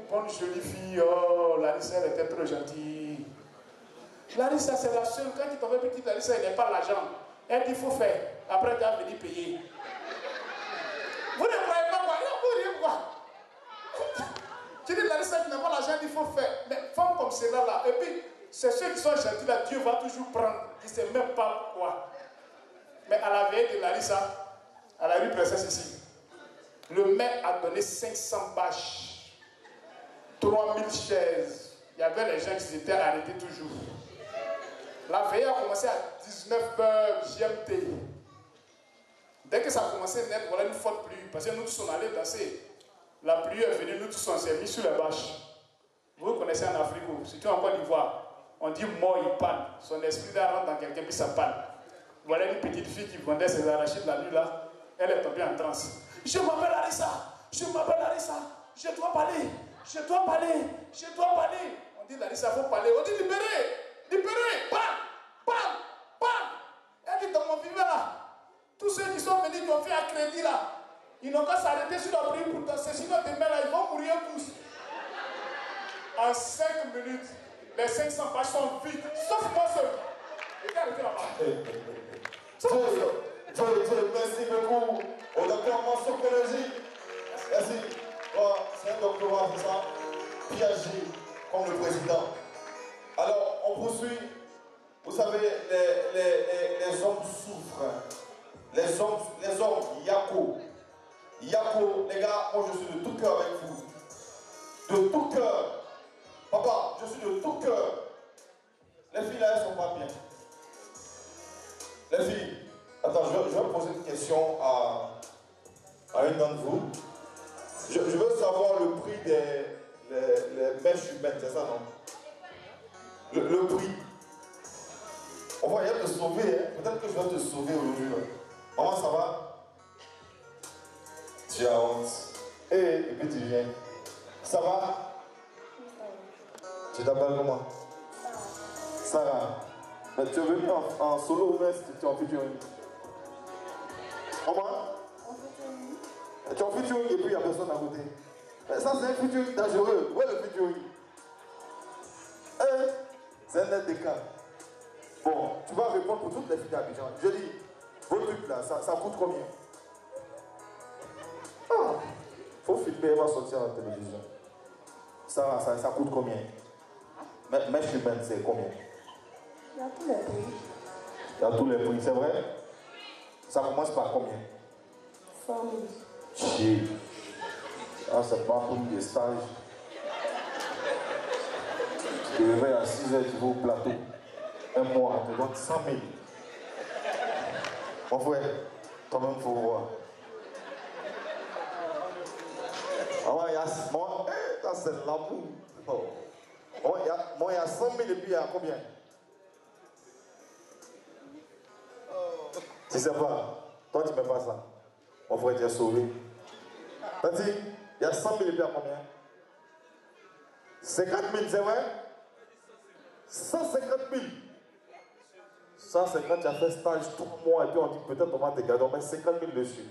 bonne jolie fille. Oh, Larissa, elle était trop gentille. Larissa, c'est la seule. Quand tu t'en fais petite, Larissa, elle n'est pas l'argent. Elle dit, il faut faire. Après, tu vas venir payer. Vous ne croyez pas quoi? Il n'y a rien quoi. Tu dis, Larissa, tu n'as pas l'argent, il faut faire. Mais femme comme celle-là, là. Et puis, c'est ceux qui sont gentils, là, Dieu va toujours prendre. Il ne sait même pas pourquoi. Mais à la veille de Larissa, à la rue Princesse ici, le maire a donné 500 bâches, 3000 chaises. Il y avait les gens qui s'étaient arrêtés toujours. La veille a commencé à 19h GMT. Dès que ça a commencé à naître, voilà une forte pluie. Parce que nous tous on allait danser. La pluie est venue, nous tous on s'est mis sur les bâches. Vous connaissez en Afrique, surtout en Côte d'Ivoire, on dit mort, il panne. Son esprit là rentre dans quelqu'un, puis ça panne. Voilà une petite fille qui vendait ses arachides la nuit là. Elle est tombée en transe. Je m'appelle Larissa, je m'appelle Larissa, je dois parler, je dois parler, je dois parler. On dit Larissa, il faut parler. On dit libérez, libérez, bam, bam, bam. Elle dit dans mon vivant là, tous ceux qui sont venus, qui ont fait un crédit là, ils n'ont qu'à s'arrêter sur la prière pour danser, sinon demain là, ils vont mourir tous. En 5 minutes, les 500 pages sont vides, sauf moi seul. Et arrêtez là-bas. Merci beaucoup au docteur Mansour Kologi. Merci. Voilà, c'est un doctorat, c'est ça. PhD, comme le président. Alors, on poursuit. Vous savez, les hommes souffrent. Les hommes, Yako. Yako, les gars, moi je suis de tout cœur avec vous. De tout cœur. Papa, je suis de tout cœur. Les filles là, elles sont pas bien. Les filles, attends, je vais poser une question à une d'entre vous. Je veux savoir le prix des mèches humaines, c'est ça, non? Le prix. On va y te sauver, hein? Peut-être que je vais te sauver aujourd'hui. Maman, ça va? Tu as honte. Et puis tu viens. Ça va? Tu t'appelles comment? Sarah. Mais tu es venu en solo ou bien tu es en featuring? Comment? En featuring. Tu es en featuring et puis il n'y a personne à côté. Mais ça c'est un featuring dangereux. Où est le featuring? C'est un net d'écart. Bon, tu vas répondre pour toutes les filles d'Abidjan. Je dis, vos trucs là, ça coûte combien? Ah, faut filmer, elle va sortir à la télévision. Ça coûte combien? Mais je suis ben, c'est combien? Il y a tous les prix. Il y a tous les prix, c'est vrai? Ça commence par combien? 100 000. Chier. Ah, c'est pas pour des stages. Tu te réveilles à 6 h, tu vas au plateau. Un mois, on te donne 100 000. Mon frère, toi-même, il faut voir. Ah ouais, moi, ça c'est l'amour. Oh. Moi, il y a 100 000 et puis il y a combien? Tu sais pas, toi tu ne mets pas ça. Mon frère, tu es sauvé. T'as dit, il y a 100 000 et puis il y a combien? 50 000, c'est vrai? 150 000. 150, tu as fait stage tout le mois et puis on dit peut-être on va te garder, on met 50 000 dessus.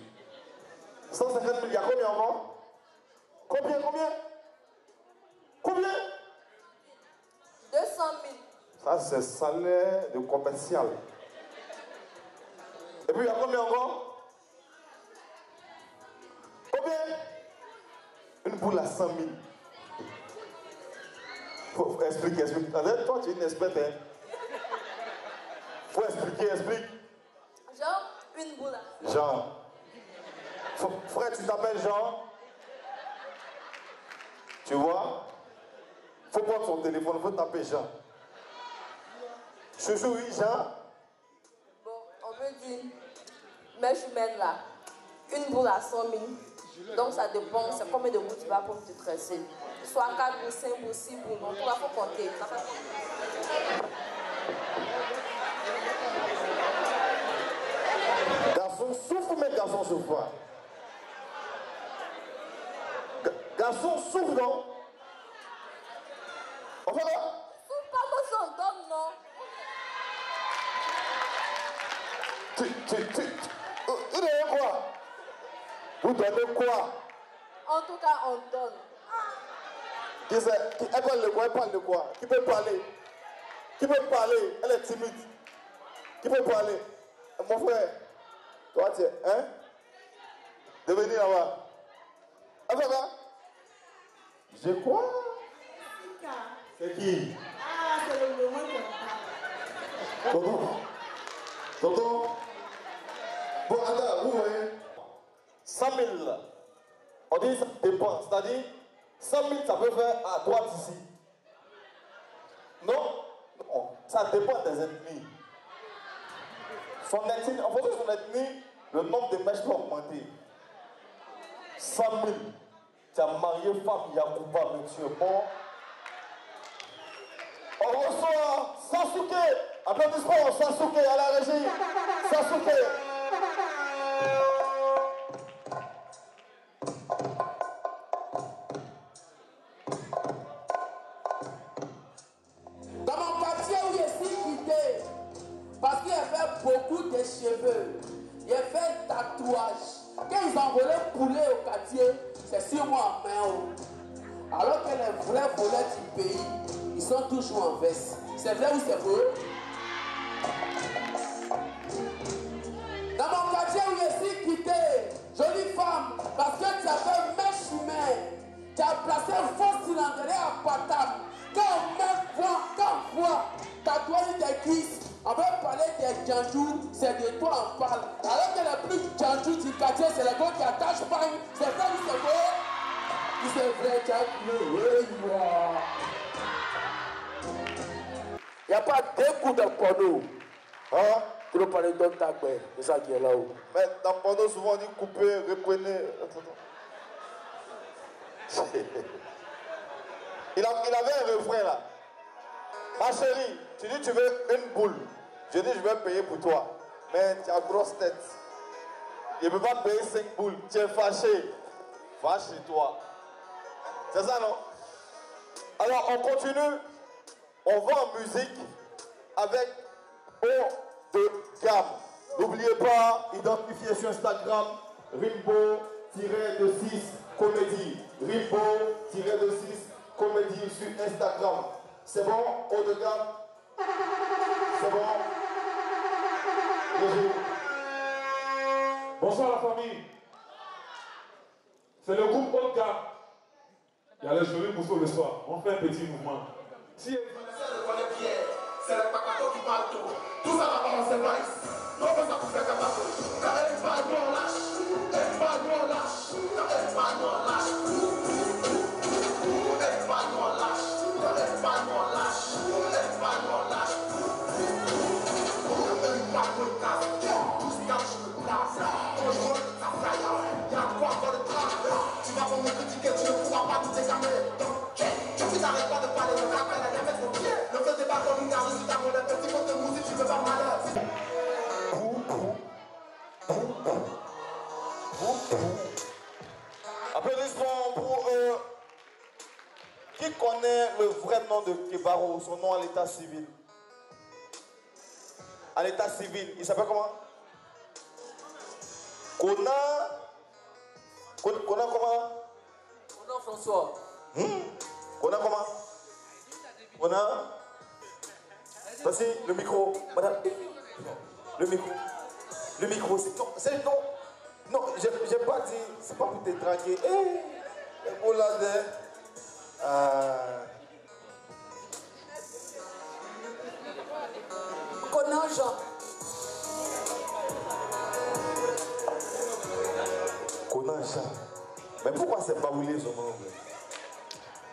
150 000, il y a combien encore? Combien? Combien? 200 000. Ça, c'est salaire de commercial. Et puis, il y a combien encore? Combien? Une boule à 100 000. Faut expliquer. Toi, tu es une experte, hein? Faut expliquer. Genre, une boule. Jean. Frère, tu t'appelles Jean? Tu vois? Faut prendre son téléphone, faut taper Jean. Chouchou, oui, Jean? Bon, on peut dire, mèche humaine là, une boule à 100 000. Donc ça dépend, c'est combien de boules tu vas pour te tresser. Soit 4 boules, 5 boules, 6 boules, donc il faut compter. Garçon souffre, mais garçon souffre pas. Garçon souffre, non? On va là? Souffre pas que son donne, non? Vous donnez quoi? Vous donnez quoi? En tout cas, on donne. Elle parle de quoi? Elle parle de quoi? Qui peut parler? Qui peut parler? Elle est timide. Qui peut parler? Mon frère, toi, tu es, hein? De venir là-bas. Elle fait quoi? Je quoi? C'est qui? Ah, c'est le moment qu'on parle. Tonton? Tonton? Bon, attends, vous voyez? 100 000, on dit ça dépend. C'est-à-dire, 100 000, ça peut faire à droite ici. Non? Non, ça dépend des ethnies. Son ethnie, en fonction de son ethnie, le nombre de mèches peut augmenter. 100 000. Tu as marié femme Yakuba, monsieur. Bon. On reçoit Sasuke. Applaudissements, Sasuke à la régie. Sasuke. Dans mon quartier où je suis quitté, parce qu'il a fait beaucoup de cheveux, il a fait tatouage. Quand ils ont volé poulet au quartier, c'est sur moi en main. Alors que les vrais voleurs du pays, ils sont toujours en veste. C'est vrai ou c'est faux? Dans mon quartier où je suis quitté, jolie femme, parce que tu as fait mèche humaine, tu as placé un faux cylindré à patate. Quand on voit tatouage des cuisses, on veut parler des djandjous, c'est de toi on parle. Alors que le plus djandjou du quartier, c'est le gars qui attache pas. C'est vrai ou c'est faux? C'est vrai, tu as il n'y a pas deux coups de porno. Hein? Tu veux parler d'un tagbe, c'est ça qui est là-haut. Mais dans le porno, souvent on dit couper, reprenez. Il avait un refrain là. Ma chérie, tu dis tu veux une boule. Je dis je vais payer pour toi. Mais tu as grosse tête. Il ne peut pas payer 5 boules. Tu es fâché. Fâche-toi. C'est ça non? Alors on continue. On va en musique avec haut de gamme. N'oubliez pas, identifiez sur Instagram Rimbo-de6 comédie. Rimbo-de6 comédie sur Instagram. C'est bon, haut de gamme? C'est bon? Bonsoir la famille. C'est le groupe haut de gamme. Il y a les jolis mousseaux le soir. On fait un petit mouvement. Si c'est le papato qui parle tout. Tout ça va commencer par ici. Non, mais ça vous fait capable. Car elle est pas nous lâche. Elle est pas nous lâche. Car elle est pas nous lâche. Elle est pas nous lâche. Car elle est pas nous lâche. Elle est pas nous lâche. Elle est pas nous lâche. Tout ce que je me place. Quand je vois ça fly, il y a quoi dans le train. Tu vas me critiquer, tu ne pourras pas tout examiner. Tu n'arrêtes pas de parler de rappel à la mettre au pied. Ne faisais pas comme une garde, je suis dans mon petit côté musique, tu veux faire malheur. Applaudissements pour eux. Qui connaît le vrai nom de Kebaro, son nom à l'état civil? À l'état civil, il s'appelle comment? Kona comment? Kona François. Kona comment? Kona? Voici le micro, madame. Le micro, c'est non. Non, j'ai pas dit, c'est pas pour te draguer. Les mots là Kona Jean. Kona Jean. Mais pourquoi c'est baoulé ce nom?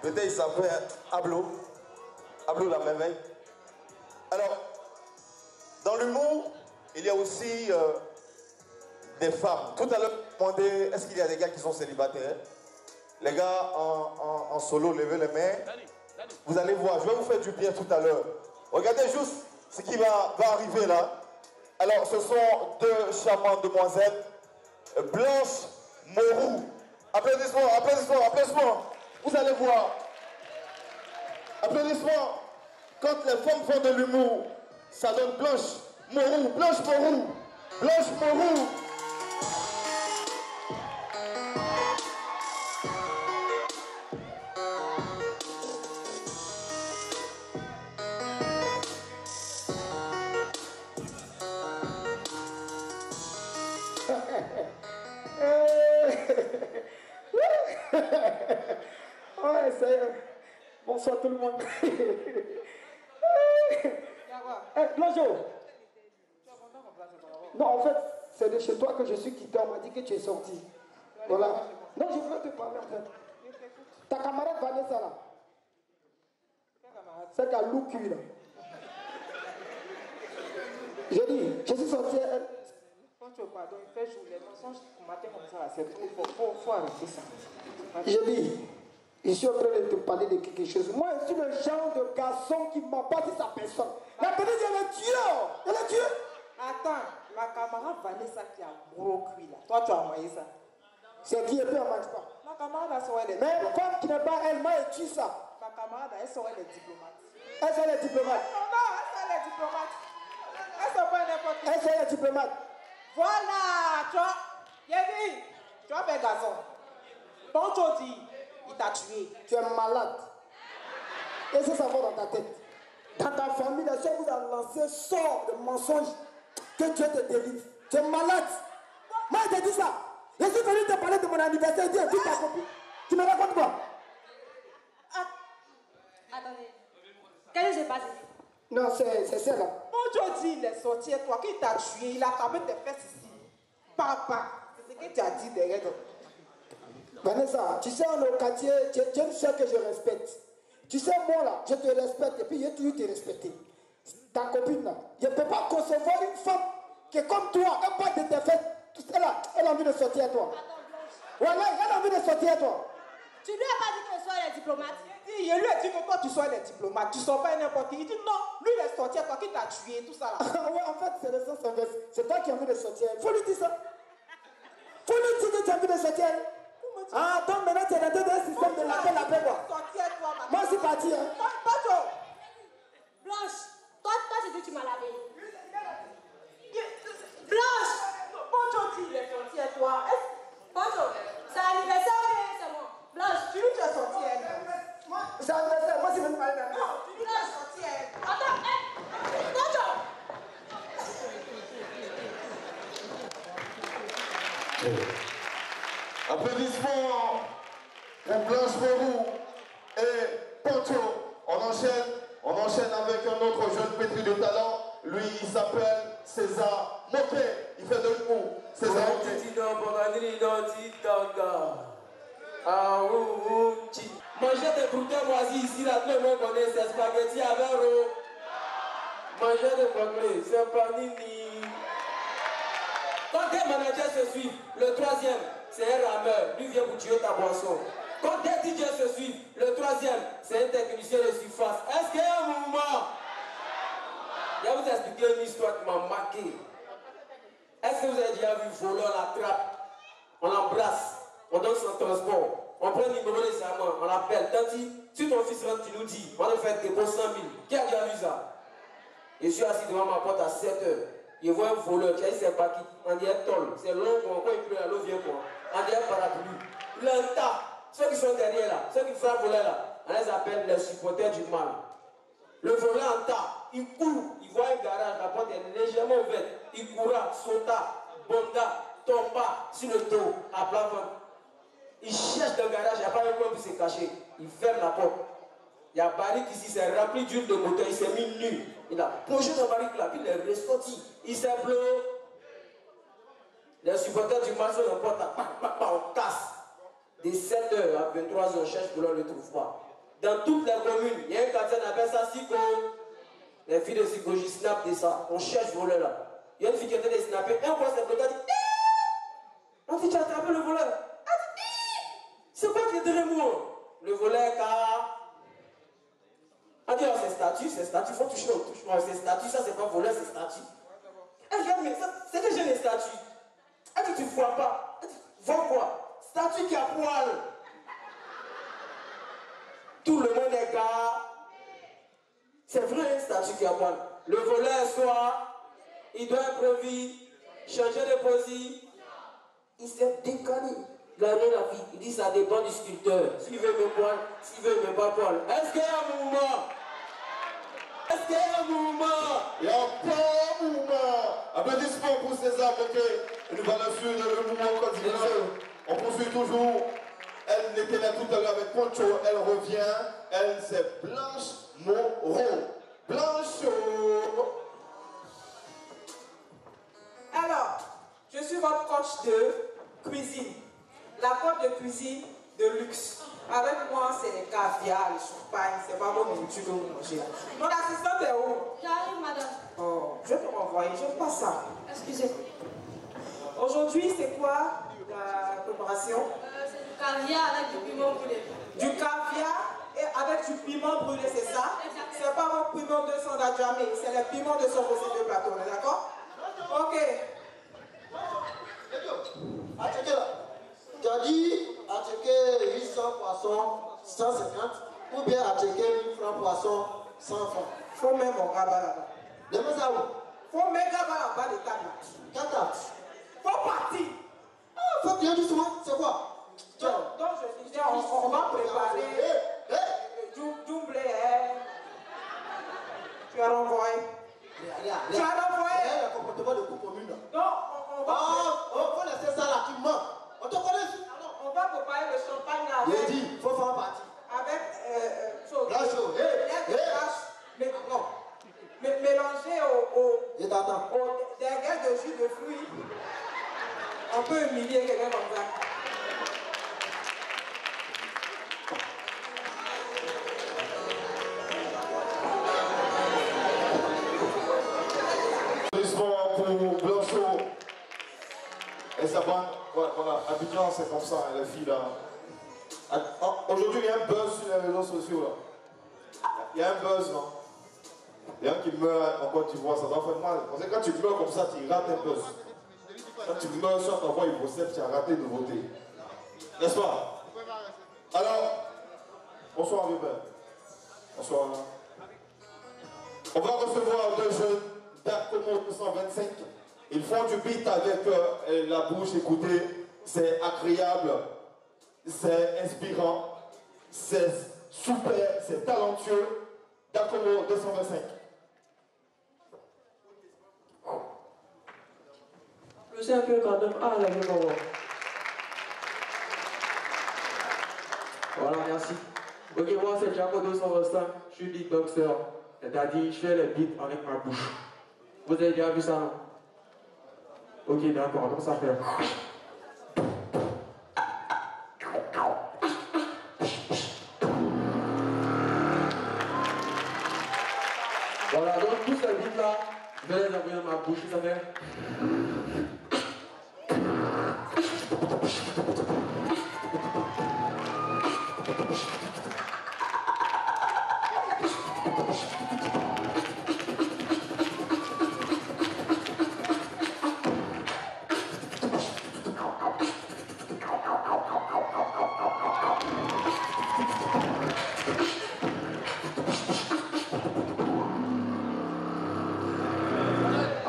Peut-être il s'appelle Ablo. Ablo la merveille. Alors, dans l'humour, il y a aussi des femmes. Tout à l'heure, je me demandais, est-ce qu'il y a des gars qui sont célibataires? Les gars en solo, levez les mains. Vous allez voir, je vais vous faire du bien tout à l'heure. Regardez juste ce qui va arriver là. Alors, ce sont deux charmantes demoiselles. Blanche Morou. Applaudissements, applaudissements, applaudissements. Vous allez voir. Applaudissements. Quand les femmes font de l'humour, ça donne Blanche Morou. Blanche Morou. Blanche Morou. va essayer. Bonsoir tout le monde. Bonjour. Non, en fait, c'est de chez toi que je suis quitté. On m'a dit que tu es sorti. Voilà. Non, je voulais te parler en fait. Ta camarade Vanessa là. C'est qu'à Loucu là. J'ai dit, je suis sorti. Quand tu pardon, il fait jour, les mensonges matin comme ça, c'est trop, faut arrêter ça. J'ai dit, je suis en train de te parler de quelque chose. Moi, je suis le genre de garçon qui ne m'a pas dit sa personne. La personne, elle est tueur. Elle est tueur. Attends, ma camarade Vanessa qui a gros cuit là. Toi, tu as envoyé ça. C'est qui est peu, on mange pas. Ma camarade, elle saurait les Mais diplomates. une femme qui n'est pas elle, moi, elle tue ça. Ma camarade, elle saurait les diplomates. Elle sont les diplomates. Non, elle saurait les diplomates. Elle saurait pas n'importe qui. Elle sont les diplomates. Voilà, tu vois, Yévi, tu as fait gazon. Poncho dit, il t'a tué. Tu es malade. Et ça va dans ta tête. Dans ta famille, la chose vous a lancé sort de mensonges. Que Dieu te délivre. Tu es malade. Moi, je te dis ça. Je suis venu te parler de mon anniversaire. Dis, invite ta copine. Tu me racontes quoi? Attendez. Qu'est-ce qui s'est passé? Non, c'est celle-là. Poncho dit, il est sorti et toi, qui t'a tué, il a tapé tes fesses ici. Papa, c'est ce que tu as dit derrière toi. Vanessa, tu sais, dans le quartier, tu es une soeur que je respecte. Tu sais, moi là, je te respecte et puis j'ai toujours te respecté. Ta copine là, je ne peux pas concevoir une femme qui est comme toi, un pas de tes fesses. Elle a envie de sortir à toi. Voilà, elle a envie de sortir à toi. Tu lui as pas dit que ce soit les diplomates? Il lui a dit que toi tu sois les diplomates, tu ne sors pas n'importe qui. Il dit non, lui il est sorti à toi, qui t'a tué, tout ça là. Ouais, en fait, c'est le sens inverse. C'est toi qui as envie de sortir. Faut lui dire ça. Faut lui dire que tu as envie de sortir. Ah, donc maintenant tu es dans un système de la paix quoi. Moi je suis parti. Hein. Blanche, toi tu dis que tu m'as lavé. Blanche! Poncho dit il est sorti à toi. Bonjour, c'est l'anniversaire ou c'est moi? Blanche, tu lui tu es sorti à elle. C'est anniversaire, moi je vais me parler d'un. Non, tu lui tu es sorti à elle. Attends, bonjour! Applaudissements pour Blanche Morou et Poncho. On enchaîne avec un autre jeune pétri de talent. Lui, il s'appelle César Moquet. Il fait de l'humour. César Moquet. Manger des brouteurs moisis ici, là, tout le monde connaît, c'est spaghetti avec eau. Manger des brocolis, c'est panini. Quand tes managers se suivent, le troisième, c'est un rameur, lui vient pour tuer ta boisson. Quand tes DJ se suivent, le troisième, c'est un technicien de surface. Est-ce qu'il y a un mouvement? Je vais vous expliquer une histoire qui m'a marqué. Est-ce que vous avez déjà vu voleur la trappe? On l'embrasse, on donne son transport. On prend le numéro des amants, on l'appelle. Tanti, si ton fils rentre, tu nous dis, on va faire dépôt 100 000. Qui a déjà vu ça? Je suis assis devant ma porte à 7 h. Je vois un voleur qui a ses paquets, on dirait tol. C'est long, quand il pleut, l'eau vient quoi. On dirait parapluie. L'entend. Ceux qui sont derrière là, ceux qui font voler là, on les appelle les supporters du mal. Le voleur entend, il court, il voit un garage, la porte est légèrement ouverte. Il courra, sauta, bonda, tomba sur le dos, à plat ventre. Il cherche dans le garage, il n'y a pas un coin pour se cacher. Il ferme la porte. Il y a un barrique ici, c'est rempli d'huile de moteur, il s'est mis nu. Il a plongé dans le barrique là, puis il est ressorti. Il s'est bloqué. Les supporters du match sont en porte là, on casse. De 7 h à 23 h, on cherche pour l'on ne le trouve pas. Dans toutes les communes, il y a un quartier, on appelle ça Sico. Les filles de Sico, j'y snap de ça. On cherche voleur là. Il y a une fille qui était de snapper. Un fois, c'est bloqué, elle dit on dit tu as attrapé le voleur. Elle dit c'est quoi qui est derrière moi? Le voleur, car. On dit oh, c'est statut, il faut toucher au touche. C'est statut, ça c'est pas voleur, c'est statut. Elle dit mais c'est que j'ai les statuts. Elle dit tu ne vois pas. Elle dit vois quoi? Statue qui a poil. Tout le monde est gars. C'est vrai, un statut qui a poil. Le voleur soir, il doit improviser, changer de position. Il s'est décalé. Il a rien à vie. Il dit ça dépend du sculpteur. S'il veut mes poils, s'il veut mes pas poils. Est-ce qu'il y a un mouvement? Est-ce qu'il y a un mouvement? Il n'y a pas un mouvement. Applaudissements pour César Moquet. Et nous allons suivre le mouvement continental. On poursuit toujours Elle était là tout à l'heure avec Poncho. Elle revient. Elle, c'est Blanche Moreau. Blanche. Alors, je suis votre coach de cuisine. La coach de cuisine de luxe. Avec moi, c'est les caviar, les champagnes. C'est pas votre nourriture que vous mangez là. Mon assistante est où? J'arrive, madame. Oh, je vais te renvoyer. Je passe ça. Excusez. Aujourd'hui, c'est quoi la préparation? C'est du caviar avec du piment brûlé. Du caviar et avec du piment brûlé, c'est ça? C'est pas votre piment 200 d'Adjamé, c'est le piment de son de plateau, on est d'accord? Ok. Acheter là. Tu as dit acheter 800 poissons 150 ou bien acheter 1000 francs poissons 100 francs. Faut même mon rabat là-bas. Demain ça où? Faut mettre là-bas les tables. Quelle table? Faut partir. Ah, faut bien doucement, c'est quoi? Donc je disais, on va préparer double. Tu as renvoyé. Tu as renvoyé. Le comportement de coupe commune. Non, on va. Oh, faut laisser ça là qui ment. On te connaît ici. Alors, on va préparer le champagne là. J'ai dit, faut faire partie. Avec la chaud. Mais non. Mélanger au derrière de jus de fruits. On peut humilier quelqu'un comme ça. Pour Blanchot et sa bande. Voilà, Abidjan, c'est comme ça, les filles là. Aujourd'hui, il y a un buzz sur les réseaux sociaux là. Il y a un buzz, non? Il y a un qui meurt en Côte d'Ivoire, ça doit faire mal. Parce que quand tu meurs comme ça, tu rates un buzz. Quand tu meurs sur ta voix, il faut tu as raté de voter. N'est-ce pas? Alors, bonsoir Rubin. Bonsoir. On va recevoir deux jeunes d'Arcomo 225. Ils font du beat avec la bouche, écoutez, c'est agréable, c'est inspirant, c'est super, c'est talentueux. D'Arcomo 225. Je sais un peu quand même. Ah, la maman. Voilà, merci. Ok, moi c'est Jaco 225, je suis beatboxer. C'est-à-dire, je fais les beats avec ma bouche. Vous avez déjà vu ça, non? Ok, d'accord, donc ça fait. Voilà, donc tous ces beats là, je vais les envoyer dans ma bouche, ça fait.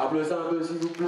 Applaudissez un peu s'il vous plaît.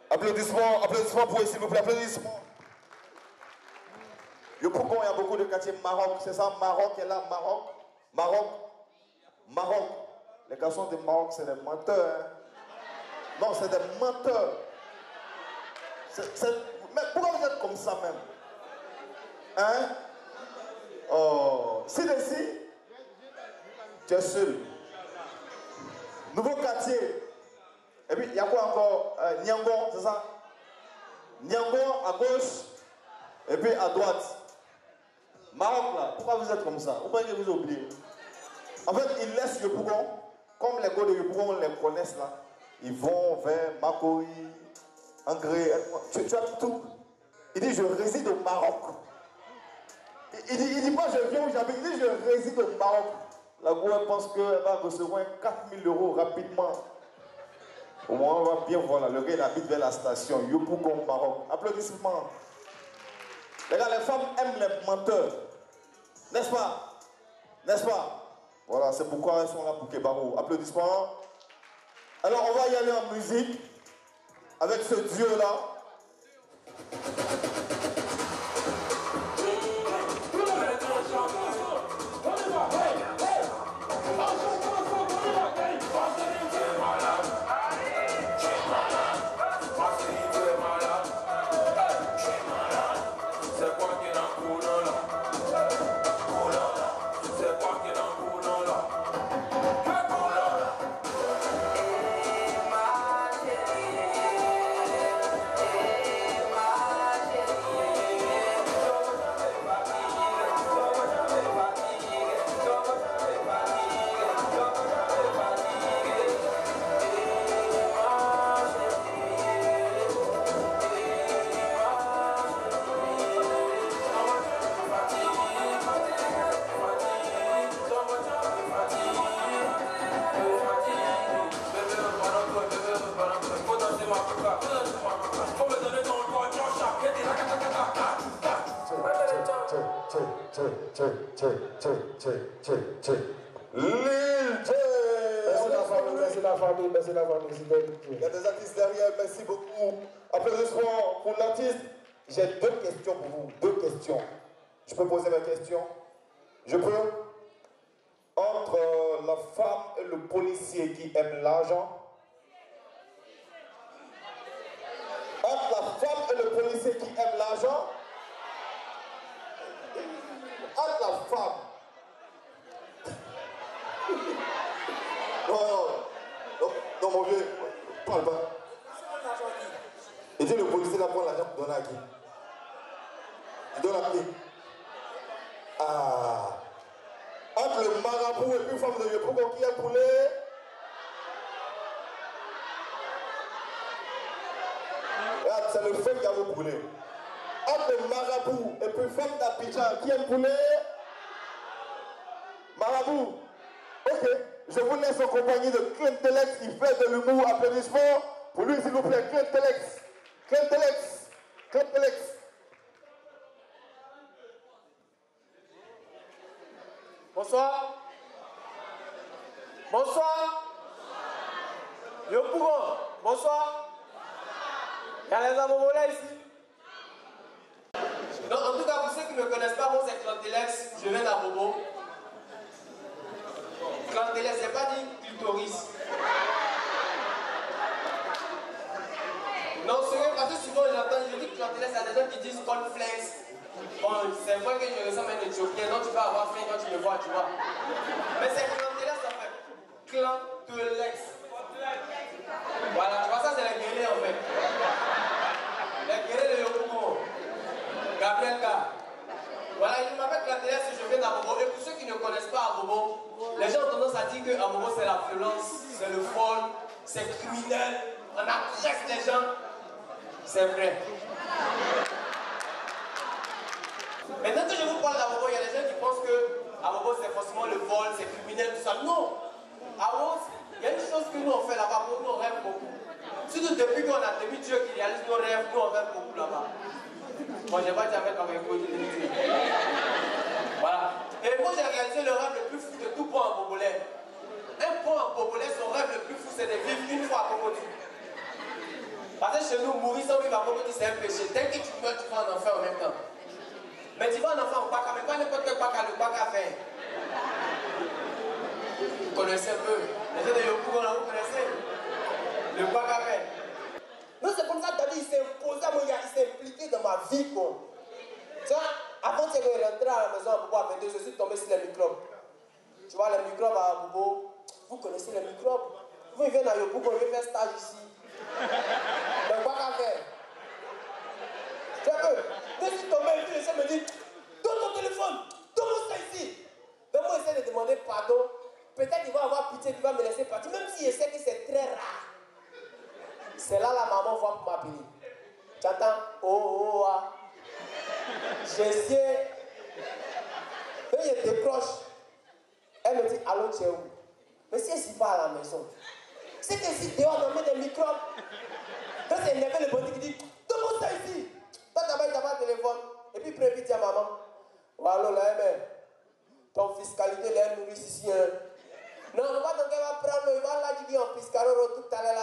Applaudissements, applaudissements pour eux, s'il vous plaît, applaudissements. Le Pougon, il y a beaucoup de quartiers Maroc, c'est ça, Maroc est là, Maroc. Les garçons de Maroc, c'est des menteurs. Hein. Non, c'est des menteurs. Mais pourquoi vous êtes comme ça même? Hein? Oh, si ici, tu es seul. Nouveau quartier. Et puis, il y a quoi encore? Niangon, c'est ça? Niangon à gauche, et puis à droite. Maroc là, pourquoi vous êtes comme ça? Vous croyez que vous oubliez? En fait, ils laissent le Pougon, comme les gars de Yopougon, on les connaissent là. Ils vont vers Makori, Angré, tu as tout. Il dit, je réside au Maroc. Il dit pas, je viens où j'habite, il dit, je réside au Maroc. La Goua pense qu'elle va recevoir 4 000 € rapidement. Au moins, on va bien voir là, le gars il habite vers la station, Yopougon, Maroc. Applaudissements. Les gars, les femmes aiment les menteurs. N'est-ce pas? N'est-ce pas? Voilà, c'est pourquoi elles sont là pour Kebaro. Applaudissements. Alors, on va y aller en musique avec ce duo-là. Merci la famille. Il y a des artistes derrière, merci beaucoup. Applaudissements pour l'artiste. J'ai 2 questions pour vous, 2 questions. Je peux poser ma question? Je peux? Entre la femme et le policier qui aime l'argent, entre la femme et le policier qui aime l'argent, entre la femme. Non, mon vieux, parle pas. Et dit le policier là prend l'argent pour donner à qui? Il donne à qui? Ah. Entre le marabout et puis femme de Yopougon qui a coulé. C'est le feu qui a vous brûlé. Entre le marabout et puis femme d'Abidjan qui a coulé. Marabout. Ok. Je vous laisse en compagnie de Clint Telex qui fait de l'humour. Applaudissements pour lui, s'il vous plaît. Clint Telex. Clint Telex. Clint Telex. Bonsoir. Bonsoir. Yopougon. Bonsoir. Il y a les Amomola ici. Donc, en tout cas, pour ceux qui ne me connaissent pas, moi c'est Clint Telex. Je viens d'Abobo. Clintélès, c'est pas dit clitoris. Non, c'est vrai, parce que souvent j'entends, je dis clintélès, il y a des gens qui disent cornflakes. Bon, c'est vrai que je ressemble à un Éthiopien, donc tu vas avoir faim quand tu le vois, tu vois. Mais c'est clintélès en fait. Clintélès. Voilà, tu vois, ça c'est les guerriers en fait. Les guerriers de Yopougon. Gabriel K. Voilà, il m'appelle Clintélès et je viens d'Abobo. Et pour ceux qui ne connaissent pas Abobo, les gens ont tendance à dire que Abobo c'est la violence, c'est le vol, c'est criminel, on agresse les gens. C'est vrai. Maintenant que je vous parle d'Abobo, il y a des gens qui pensent que Abobo c'est forcément le vol, c'est criminel, tout ça. Non. Abobo, il y a une chose que nous on fait là-bas, nous on rêve beaucoup. Surtout depuis qu'on a tenu Dieu qui réalise nos rêves, nous on rêve beaucoup là-bas. Moi j'ai pas dit avec un voilà. Et moi j'ai réalisé le rêve le plus fou de tout pont en Bobolais. Un pont en Bobolais, son rêve le plus fou c'est de vivre une fois à Cocody. Parce que chez nous, mourir sans vivre à Cocody c'est un péché. Dès que tu meurs, tu vas en enfer en même temps. Mais tu vas en enfer en Baka, mais pas n'importe quel Baka, le Baka fait. Vous connaissez un peu. Les gens de Yopougon là, vous connaissez? Le Baka fait. Non, c'est comme ça, David, il s'est imposé à moi, il s'est impliqué, truc dans ma vie, quoi. Tiens, avant de rentrer à la maison à Bobo à 22, je suis tombé sur les microbes. Tu vois, les microbes à Bobo, vous connaissez les microbes. Vous venez à Yopougon, vous faire stage ici. Mais quoi qu'à faire? Tu vois que, dès que je suis tombé, je me dis, donne ton téléphone, donne-moi ça ici. Donc moi, j'essaie de demander pardon. Peut-être qu'il va avoir pitié, qu'il va me laisser partir, même si je sais que c'est très rare. C'est là la maman va pour m'appeler. Tu entends? Oh, ah. J'essaie. Quand je décroche, elle me dit, allô, tu es où? Mais si elle ne pas à la maison, c'est que si dehors, on met des microbes. Quand c'est énervé, le bandit qui dit, donne-moi ça ici. Toi, tu n'as pas de téléphone. Et puis, prévu, tiens, maman. Oh, allô, là, mais ton fiscalité, là, elle nourrit ici. Hein. Non, on va donc prendre, il va là, dit en piscaroro tout à l'heure là.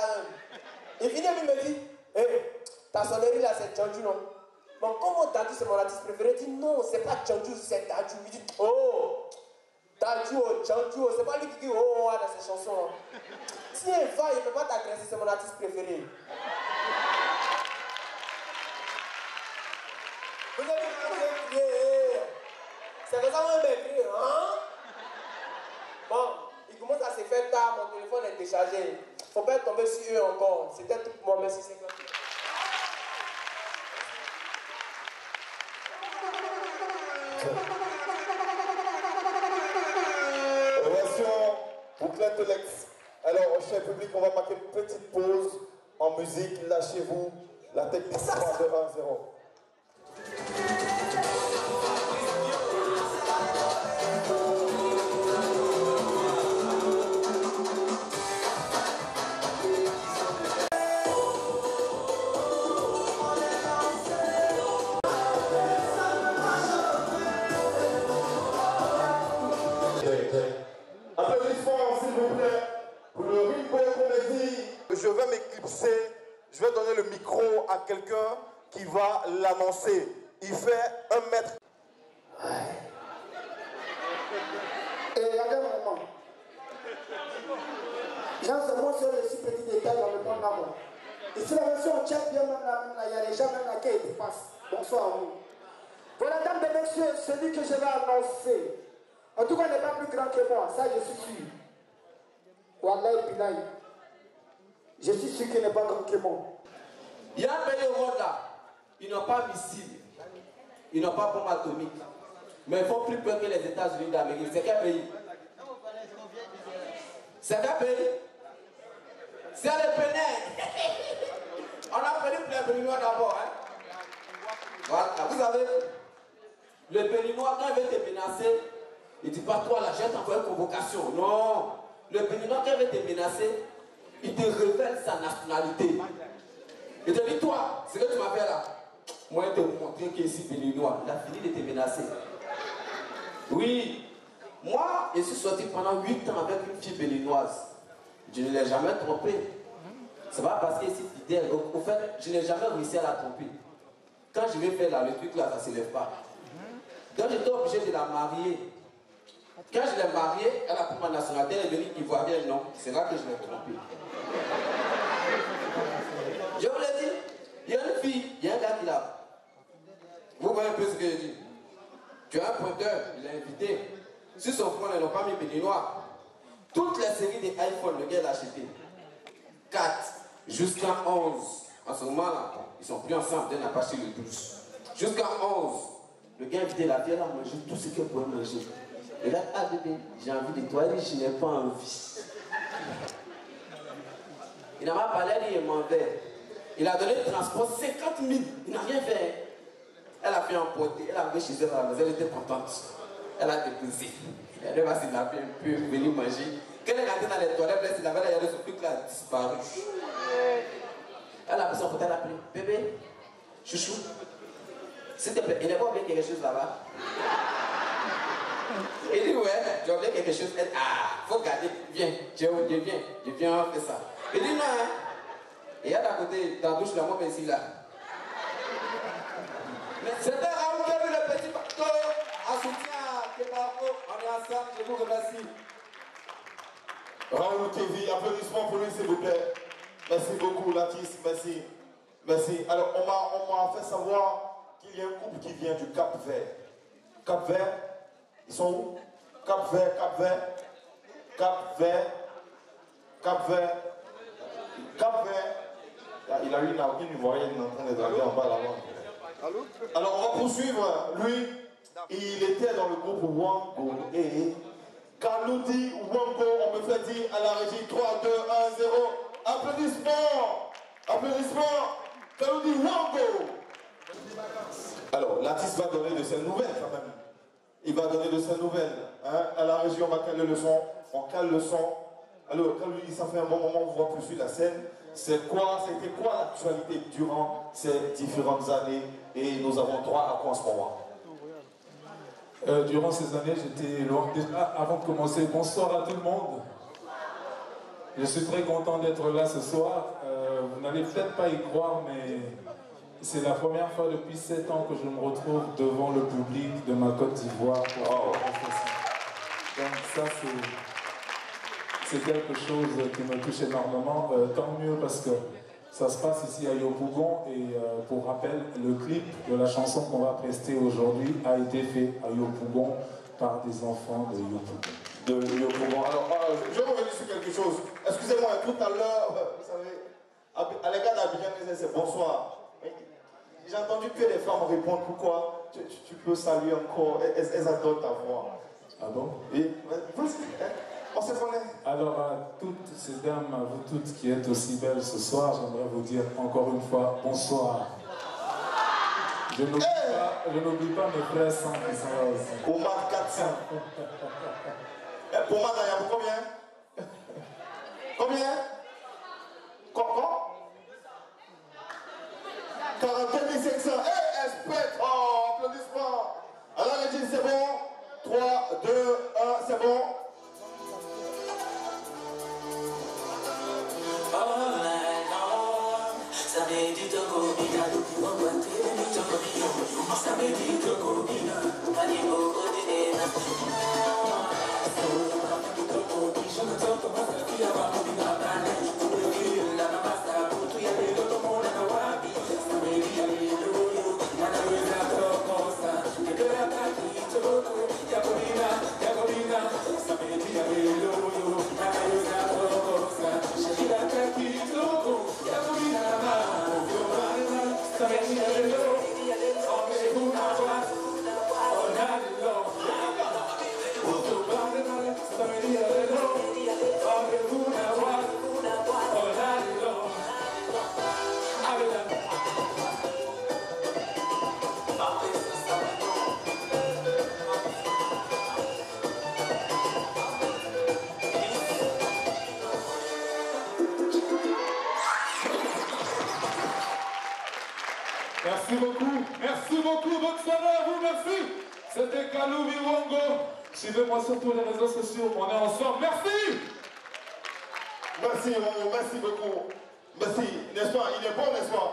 Il finit, il me dit, hé, ta sonnerie là, c'est Tchandjou, non? Bon, comment Tadjou, c'est mon artiste préféré? Il dit, non, c'est pas Tchandjou, c'est Tadjou. Il dit, oh, Tadjou, Tchandjou, c'est pas lui qui dit, oh, dans ses chansons. Si il va, il ne peut pas t'agresser, c'est mon artiste préféré. Vous avez crié, c'est comme ça qu'on m'a crié, hein? Bon. Il commence à se faire tard, mon téléphone est déchargé. Faut pas tomber sur eux encore. C'était tout pour moi, merci. Ovation pour Clintolex. Alors, cher public, on va marquer une petite pause en musique. Lâchez-vous. La technique 3, 2, 1, 0. Applaudissements, s'il vous plaît, pour le Rimbo Comédie. Je vais m'éclipser, je vais donner le micro à quelqu'un qui va l'annoncer. Il fait 1 mètre. Et regardez un moment. Genre, moi, c'est le si petit détail dans le monde là-bas. Ici, la version tchèque, bien même là, il y a les gens même là qui dépassent. Bonsoir à vous. Voilà, dames et messieurs, celui que je vais annoncer. En tout cas, il n'est pas plus grand que moi, ça je suis sûr. Wallahi Bilaï. Je suis sûr qu'il n'est pas grand que moi. Il y a un pays au monde là, ils n'ont pas missile, ils n'ont pas bombe atomique. Mais ils font plus peur que les États-Unis d'Amérique. C'est quel pays? C'est quel pays? C'est le Bénin. On a pris le Béninois d'abord. Hein? Voilà, vous savez, le Béninois, quand il veut te menacer, il ne dit pas toi là, j'ai t'envoyé une convocation. Non. Le Béninois, quand il veut te menacer, il te révèle sa nationalité. Il te dit, toi, ce que tu m'as fait là, moi, je vais te montrer qu'il est ici Béninois. Il a fini de te menacer. Oui. Moi, je suis sorti pendant 8 ans avec une fille béninoise. Je ne l'ai jamais trompée. C'est pas parce que c'est fidèle. Au fait, je n'ai jamais réussi à la tromper. Quand je vais faire là, le truc là, ça ne se lève pas. Donc j'étais obligé de la marier. Quand je l'ai mariée, elle a pris ma nationalité, elle est devenue ivoirienne, non. C'est là que je l'ai trompée. Je vous l'ai dit, il y a une fille, il y a un gars qui l'a. Vous voyez un peu ce que je dis. Tu as un pointeur, il l'a invité. Sur son front, ils n'ont pas mis béninois. Toutes les séries des iPhone, le gars l'a acheté. 4 jusqu'à 11. En ce moment-là, ils sont plus ensemble, elle n'a pas acheté le 12. Jusqu'à 11. Le gars a invité la fille à manger tout ce qu'elle pouvait manger. Et là, ah bébé, j'ai envie de toi, je n'ai pas envie. Il n'a pas parlé, il m'en fait. Il a donné le transport 50 000. Il n'a rien fait. Elle a fait emporter, elle a arrivé chez elle à la maison, elle était contente. Elle a déposé. Elle va se laver un peu, venir manger. Quand elle est rentrée dans les toilettes, elle s'est lavée, elle a ce truc là a disparu. Elle a pris son côté, elle a appelé, bébé, chouchou, s'il te plaît, il n'est pas oublié quelque chose là-bas. Il dit, ouais, j'ai oublié quelque chose. Elle, ah, faut garder, viens, je viens, on fait ça. Il dit, non, hein. Et elle à côté, dans la douche, la moi, ici, là. Mais c'était Raoul qui a vu le petit bateau en soutien à Kebarko. On est ensemble, je vous remercie. Raoul TV, applaudissements pour lui, s'il vous plaît. Merci beaucoup, l'artiste, merci. Merci. Alors, on m'a fait savoir qu'il y a un couple qui vient du Cap-Vert. Cap-Vert, ils sont où? Cap-Vert, Cap-Vert, Cap-Vert, Cap-Vert, Cap-Vert. Il a eu une Ivoirienne en train de draguer en bas là-bas. Alors, on va poursuivre. Lui, il était dans le groupe Wango. Et Kaloudi Wango, on me fait dire à la régie 3, 2, 1, 0. Applaudissements! Applaudissements! Kaloudi Wango! Alors, l'artiste va donner de ses nouvelles quand même. Il va donner de ses nouvelles. Hein? À la régie, on va caler le son. On cale le son. Alors, Kaloudi, ça fait un bon moment, on voit plus sur la scène. C'était quoi l'actualité durant ces différentes années? Et nous avons droit à quoi en ce moment? Durant ces années, j'étais loin. Déjà, avant de commencer, bonsoir à tout le monde. Je suis très content d'être là ce soir. Vous n'allez peut-être pas y croire, mais c'est la première fois depuis 7 ans que je me retrouve devant le public de ma Côte d'Ivoire pour donc ça, c'est quelque chose qui me touche énormément. Tant mieux parce que ça se passe ici à Yopougon et pour rappel, le clip de la chanson qu'on va prester aujourd'hui a été fait à Yopougon par des enfants de Yopougon. Alors, je vais revenir sur quelque chose. Excusez-moi, tout à l'heure, vous savez, à l'égard d'Abidjan, c'est bonsoir. J'ai entendu que les femmes répondent pourquoi tu peux saluer encore, elles adorent ta voix. Ah bon? Oui, on se connaît. Alors à toutes ces dames, à vous toutes qui êtes aussi belles ce soir, j'aimerais vous dire encore une fois bonsoir. Je n'oublie pas mes frères sans qui sont là aussi. Pour moi, 400. Pour moi, il y a combien? Combien? Combien? 42 500. Hey, espèce! Oh, applaudissements! Alors, les dit c'est bon. 3, 2, 1, c'est bon. Merci beaucoup, bonne soirée à vous, merci. C'était Kaloudi Wango. Suivez-moi sur tous les réseaux sociaux, on est ensemble, merci. Merci Wango, merci beaucoup. Merci, n'est-ce pas? Il est bon, n'est-ce pas?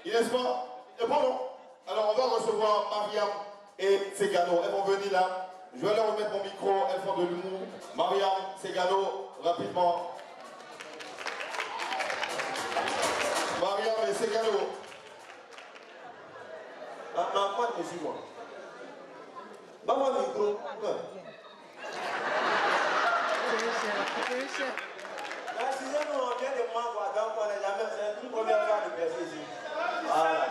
Il est bon, non? Alors on va recevoir Mariam et Segano. Elles vont venir là. Je vais leur remettre mon micro, elles font de l'humour. Mariam, Segano, rapidement. Mariam et Segano. Moi, je suis moi. Bah, moi, micro. La sixième, on vient de moi, donc on n'est jamais fait une première fois de percer ici. Voilà.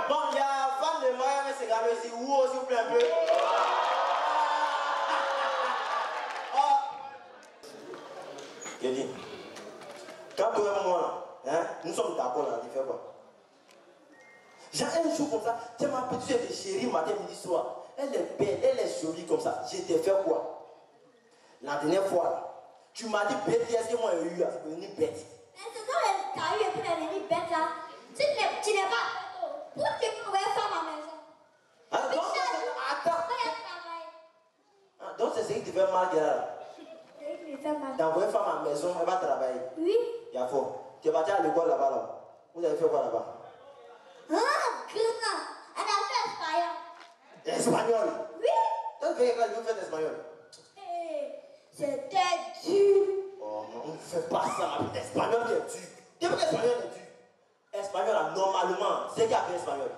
Bon, il y a fan de Mariam et Segano ici. Où aussi, vous plaît un peu? Kédi, quand tu es moi, hein, nous sommes d'accord là, tu fais quoi? J'ai un jour comme ça, tu m'as petite de chérie matin, midi, soir. Elle est belle, elle est jolie comme ça. Je t'ai fait quoi? La dernière fois, là, tu m'as dit bête, est-ce que moi j'ai eu à devenir bête? Mais c'est ça, t'as eu et puis elle est devenue bête là. Tu n'es pas. Pourquoi tu peux envoyer femme à la maison? Attends. Donc c'est ce qui te fait mal, là. D'envoyer femme à la maison, elle va travailler. Oui. Il y a fort. Tu es parti à l'école là-bas, là. Vous avez fait quoi là-bas? Ah, Grina, elle a fait espagnol. Espagnol? Oui. T'as fait quoi? Tu fais espagnol? C'était dur. Oh non, on ne fait pas ça. Espagnol qui est dur. Qu'est-ce que l'espagnol est dur? espagnol, là, normalement, c'est qui a appris espagnol?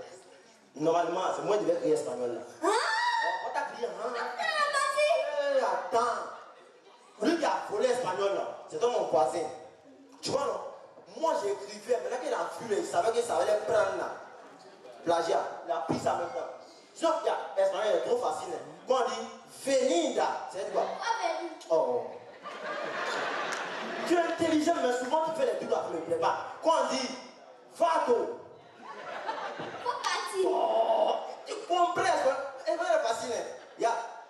Normalement, c'est moi qui vais crier espagnol là. Hein? On t'a crié, hein? Attends. Lui qui a volé espagnol là, c'est mon voisin. Tu vois, non? Moi j'écrivais, maintenant qu'il a vu, il savait que ça allait prendre là. Plagiat, il a pris ça même temps. Sinon, l'espagnol est trop facile. Quand on dit venida, c'est quoi? Oh. Tu es intelligent, mais souvent tu fais des trucs après le prépa. Quand on dit vato. Oh, tu comprends, c'est facile.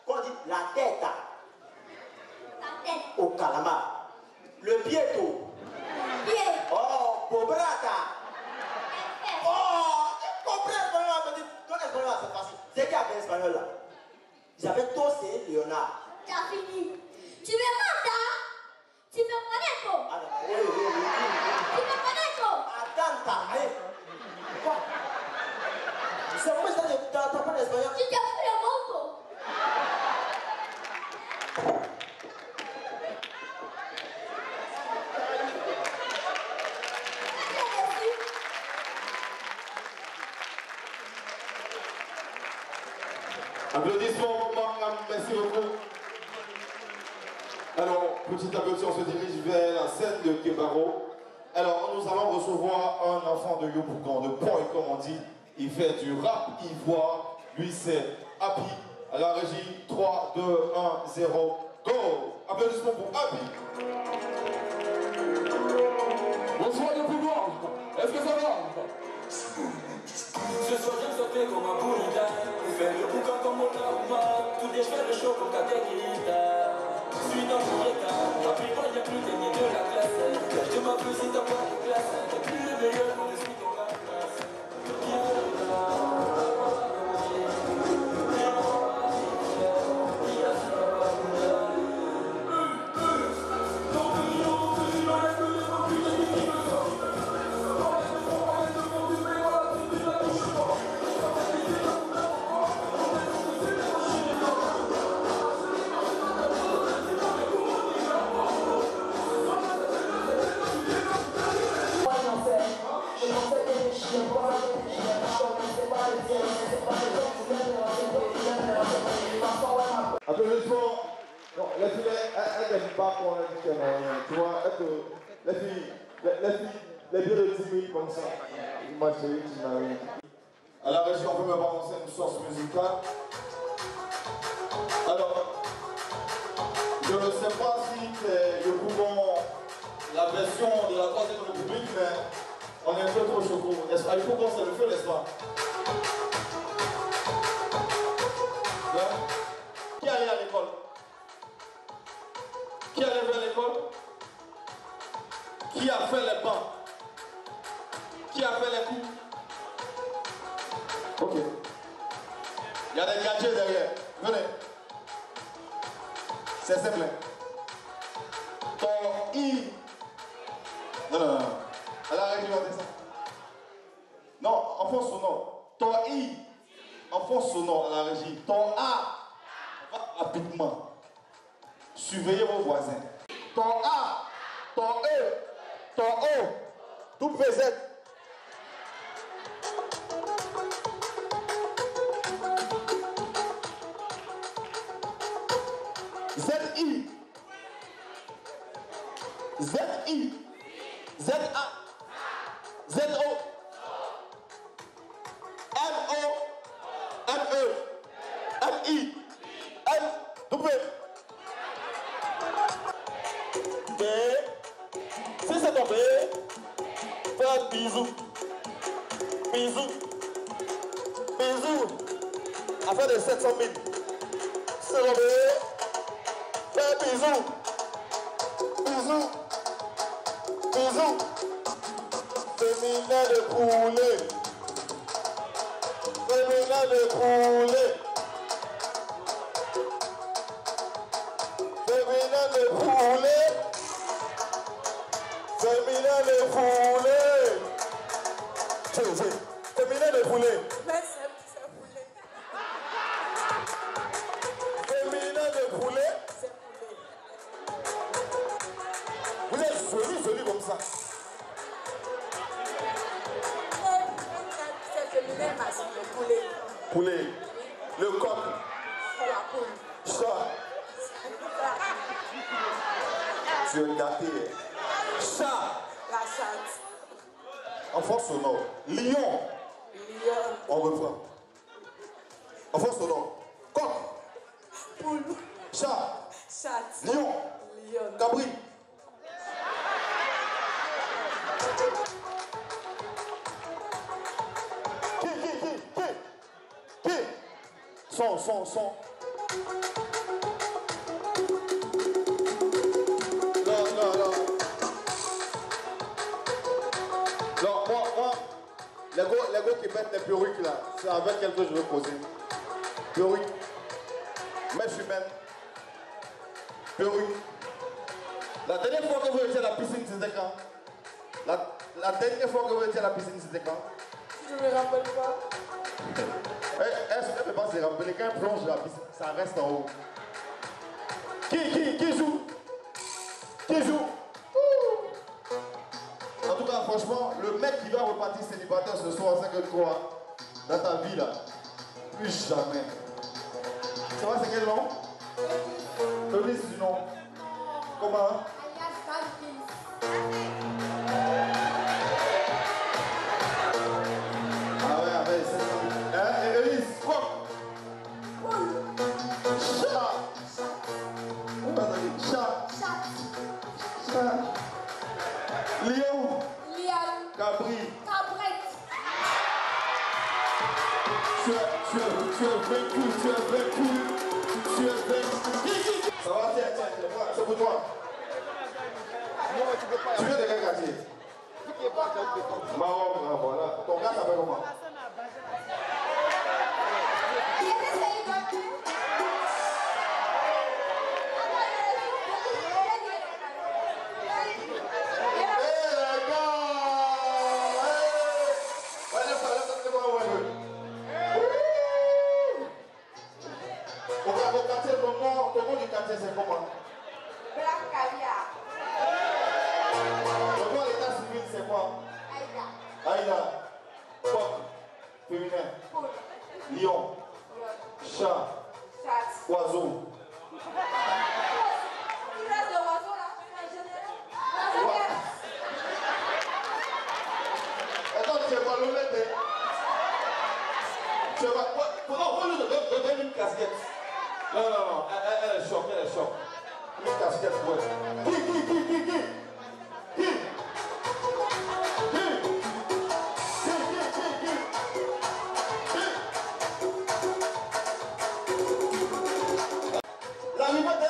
Quand on dit la tête. Au calamar. Le pieto. Oh, pobrata. Oh, tu comprends l'espagnol, ton espagnol c'est facile. C'est qui a fait l'espagnol là? J'avais Tossé Léonard. T'as fini. Tu me mens, tu me connais quoi? Tu me connais quoi? Attends, quoi? C'est moi ça, t'as pas l'espagnol? Tu t'es fou le monde. Applaudissements, merci beaucoup. Alors, petit à petit, on se dirige vers la scène de Kebaro. Alors, nous allons recevoir un enfant de Yopougon, de Point, comme on dit. Il fait du rap ivoire. Lui, c'est Happy. À la régie, 3, 2, 1, 0, go! Applaudissements pour Happy. Bonsoir Yopougon. Est-ce que ça va? Ce soir, je me sentais comme un boulida. Faire le boucan comme mon arma. Tout défait le show comme Katerita. Je suis dans mon état. Après moi, il n'y a plus gagné de la classe. Je m'appelle si t'as pas de classe. T'es plus le meilleur quand je suis dans la classe. Applaudissements. Non, les filles, elles n'aiment pas qu'on a dit qu'elles n'ont. Tu vois, les filles, les vieux de 10 000 comme ça. Moi, j'ai eu qui m'a eu. À la régie, on peut me balancer une source musicale. Alors, je ne sais pas si c'est le mouvement, la version de la Troisième République, mais on est un peu trop choco. N'est-ce pas? Il faut qu'on se le fait, n'est-ce pas? Qui allait à l'école? Qui allait vers l'école? Qui a fait les bancs? Qui a fait les coups? Ok. Il y a des gadgets derrière. Venez. C'est simple. Ton I. Non. À la régie, on dit ça. Non, enfonce sonore. Ton I. Enfonce sonore à la régie. Ton A. Rapidement. Surveillez vos voisins. Ton A, ton E, ton O, tout PZ. ZI, ZI, ZA, ZO, MO, ME, MI. Double. B. Si c'est ton B, fais un bisou. Bisou. Bisou. Afin de 700 000. C'est ton B. Fais un bisou. Bisou. Bisou. Féminin de poulet. Féminin de poulet. Féminin de poulet. Féminin de poulet. Féminin de poulet. Féminin de poulet. Vous êtes joli comme ça. Chat. Tu es gâté. Chat. La chatte. En force sonore. Lion. Lion. On reprend. En force sonore. Coq. Poule. Chat. Chatte. Lion. Lion. Cabri. Qui? Son. Non. Non, moi, les gars qui mettent les perruques là, c'est avec elle que je veux poser. Perruque. Mèche humaine. Perruque. La dernière fois que vous étiez à la piscine, c'était quand? La dernière fois que vous étiez à la piscine, c'était quand? Je ne me rappelle pas. Est-ce qu'elle ne peut pas se rappeler? Quand elle plonge la piscine, ça reste en haut. Qui joue? En tout cas, franchement, le mec qui va repartir célibataire ce soir, c'est que toi, dans ta vie là, plus jamais. Tu vois, c'est quel nom? Eunice du nom. Comment? Ah ouais, c'est ça. Hein, Eunice, quoi? Chat. Lion. Cabri. Tu es vaincu. Ça va, tiens, c'est pour toi. Tu viens de quel quartier? Maroc, voilà. Ton gars s'appelle comment? Ton nom du quartier, c'est comment? Black Caviar. Ton nom à l'état civil, c'est quoi? Aïda. Coq. Féminin. Lion. Chat. Oiseau. Il reste de oiseaux là, en général. Attends, tu es pas l'honnête, hein? Tu es pas... Non, faut lui donner une casquette. Non, elle est choc. Une casquette, ouais. Qui? La liberté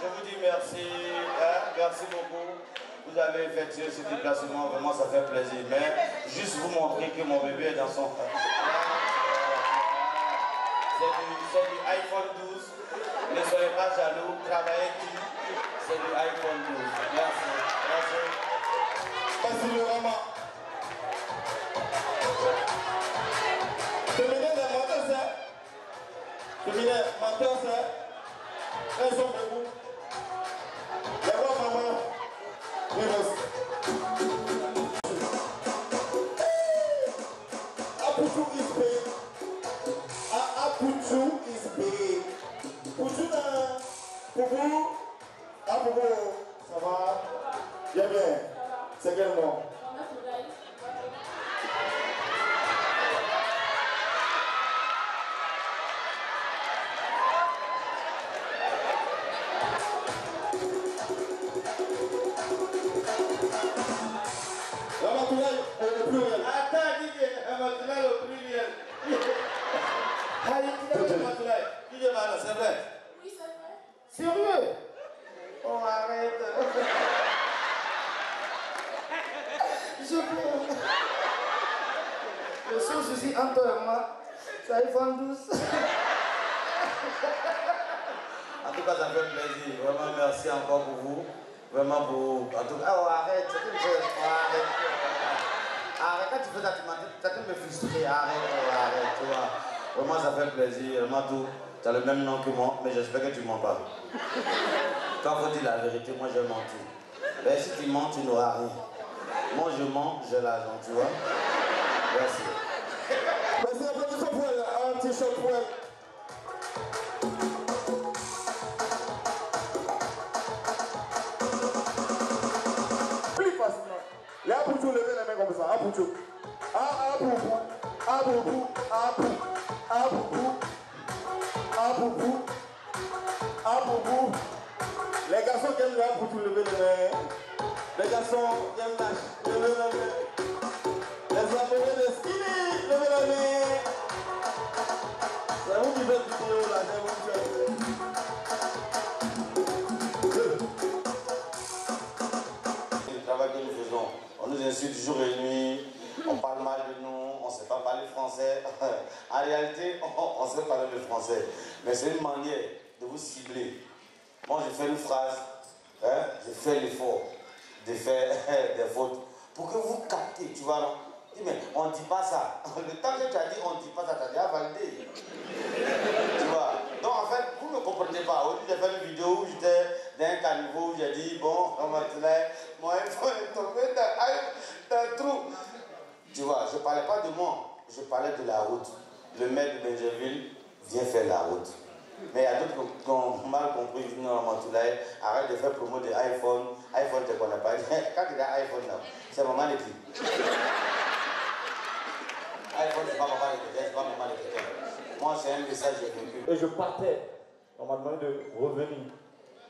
Je vous dis merci, merci beaucoup. Vous avez effectué ce déplacement, vraiment ça fait plaisir. Mais juste vous montrer que mon bébé est dans son frère. C'est du iPhone 12. Ne soyez pas jaloux, travaillez dessus. C'est du iPhone 12. Merci. Merci le Rama. Féminin des menteurs, c'est? Féminin, menteur, c'est? Elles sont debout. Les voix, maman. Apuchu is big. Apuchu is big. Puchu na. Poupou. Apuchu. Ça va? Bien. C'est quel nom? Au pluriel. Attends, Didier, Ramatoulaye au pluriel. Didier Mala, c'est vrai? Oui, c'est vrai. Sérieux? Oh, arrête. Je pleure. Le seul souci entre toi et moi, c'est iPhone 12. En tout cas, ça fait plaisir. Vraiment, merci encore pour vous. Vraiment pour. En tout cas, oh, arrête. Arrête, quand tu fais ça, tu me frustrer. Arrête, tu vois. Vraiment, ça fait plaisir. Vraiment, tu as le même nom que moi, mais j'espère que tu mens pas. Quand faut dire la vérité, moi j'ai menti. Mais si tu mens, tu n'auras rien. Moi je mens, j'ai l'argent, tu vois. Merci. Merci, un petit chapeau, un petit chapeau. Plus facilement. Là, pour tout lever les mains comme ça, pour tout. Les garçons qui aiment là pour tout lever les mains. Les garçons qui aiment là, lever la main. Les amoureux de skinny, levez la main. C'est vous qui faites vidéo là, c'est vous qui faites. Le travail que nous faisons, on nous insulte jour et nuit, on parle mal de nous, on ne sait pas parler français. En réalité, on sait parler le français. Mais c'est une manière de vous cibler. Moi, je fais une phrase, je fais l'effort de faire des fautes pour que vous captez, tu vois, non? Mais on ne dit pas ça. Le temps que tu as dit on ne dit pas ça, tu as déjà validé. Tu vois. Donc en fait, vous ne comprenez pas. Au lieu de faire une vidéo où j'étais dans un caniveau où j'ai dit, bon, maintenant, moi, il faut tomber dans un trou. Tu vois, je ne parlais pas de moi, je parlais de la route. Le maire de Benjerville vient faire la route. Mais il y a d'autres qui ont mal compris, arrête de faire promo de iPhone. iPhone, tu ne connais pas. Quand tu dis iPhone, c'est maman de qui? iPhone, c'est pas maman de quelqu'un, c'est pas maman de quelqu'un. Moi, c'est un message que j'ai vécu. Et je partais. On m'a demandé de revenir.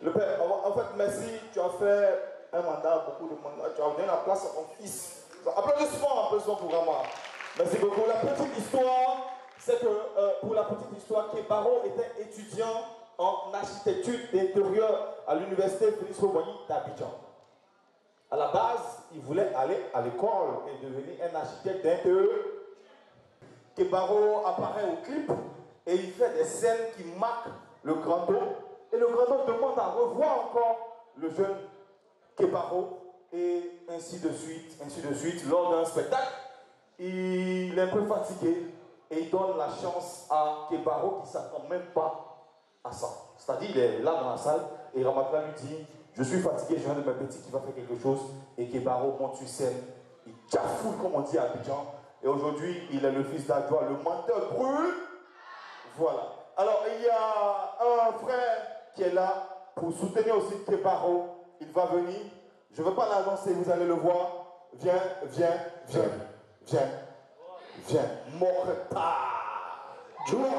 Le père, en fait, merci, tu as fait un mandat, beaucoup de mandats. Tu as donné la place à ton fils. Applaudissements un peu son programme. Merci beaucoup. La petite histoire, c'est que pour la petite histoire, Kebaro était étudiant en architecture d'intérieur à l'université Félix Houphouët d'Abidjan. À la base, il voulait aller à l'école et devenir un architecte d'intérieur. Kebaro apparaît au clip et il fait des scènes qui marquent le grand homme. Et le grand homme demande à revoir encore le jeune Kebaro. Et ainsi de suite, ainsi de suite. Lors d'un spectacle, il est un peu fatigué et il donne la chance à Kebaro qui ne s'attend même pas à ça. C'est-à-dire, il est là dans la salle et Ramatra lui dit, je suis fatigué, j'ai un de mes petits qui va faire quelque chose. Et Kebaro monte sur scène, il cafoule comme on dit à Abidjan. Et aujourd'hui, il est le fils d'Adjoa, le menteur brûle. Voilà. Alors, il y a un frère qui est là pour soutenir aussi Kebaro. Il va venir. Je ne veux pas l'annoncer, vous allez le voir. Viens, viens, viens, viens, viens. Morta. Tu vois, man.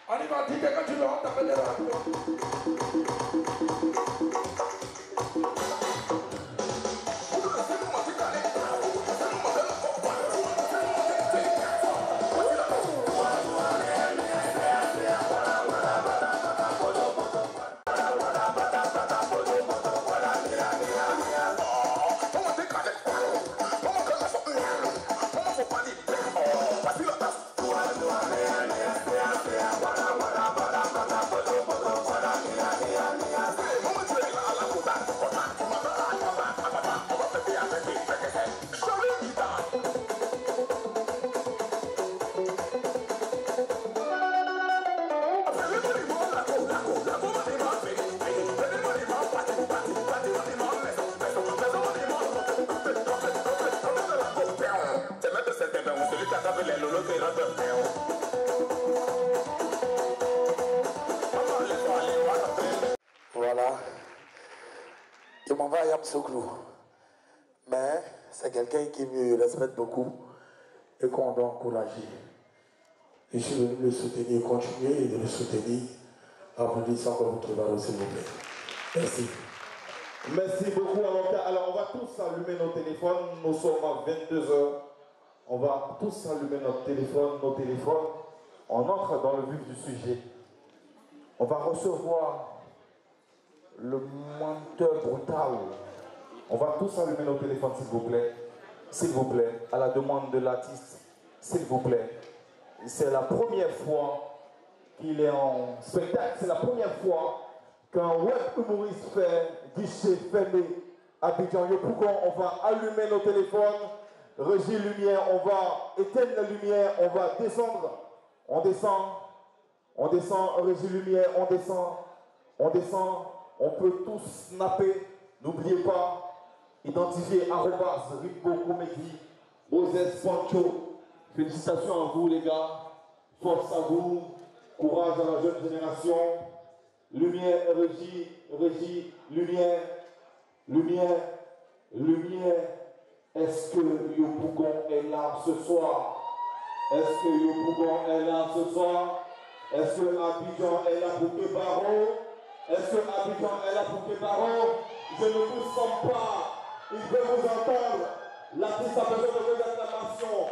On y va dire que quand tu le rentres, t'appelles les rapports. Voilà. Je m'en vais à Yamsoukro. Mais c'est quelqu'un qui me respecte beaucoup et qu'on doit encourager. Et je suis venu le soutenir, continuer et de le soutenir. Applaudissons comme votre barreau, s'il vous plaît. Merci. Merci beaucoup. Alors, on va tous allumer nos téléphones. Nous sommes à 22h. On va tous allumer nos téléphones. On entre dans le vif du sujet. On va recevoir le menteur brutal. On va tous allumer nos téléphones, s'il vous plaît. s'il vous plaît, à la demande de l'artiste, s'il vous plaît. C'est la première fois qu'il est en spectacle, c'est la première fois qu'un web humoriste fait guichet fermé à Abidjan. On va allumer nos téléphones, régie lumière, on va éteindre la lumière, on va descendre, on descend, régie lumière, on descend, on peut tous snapper, n'oubliez pas, identifier @Rico Comedy, Ozès Pancho. Félicitations à vous les gars, force à vous, courage à la jeune génération, lumière, régie, lumière. Est-ce que Yopougon est là ce soir? Est-ce que Yopougon est là ce soir? Est-ce que Abidjan est là pour Kébaro? Est-ce que Abidjan est là pour Kébaro? Je ne vous sens pas, il veut vous entendre. L'artiste a besoin de vos acclamations,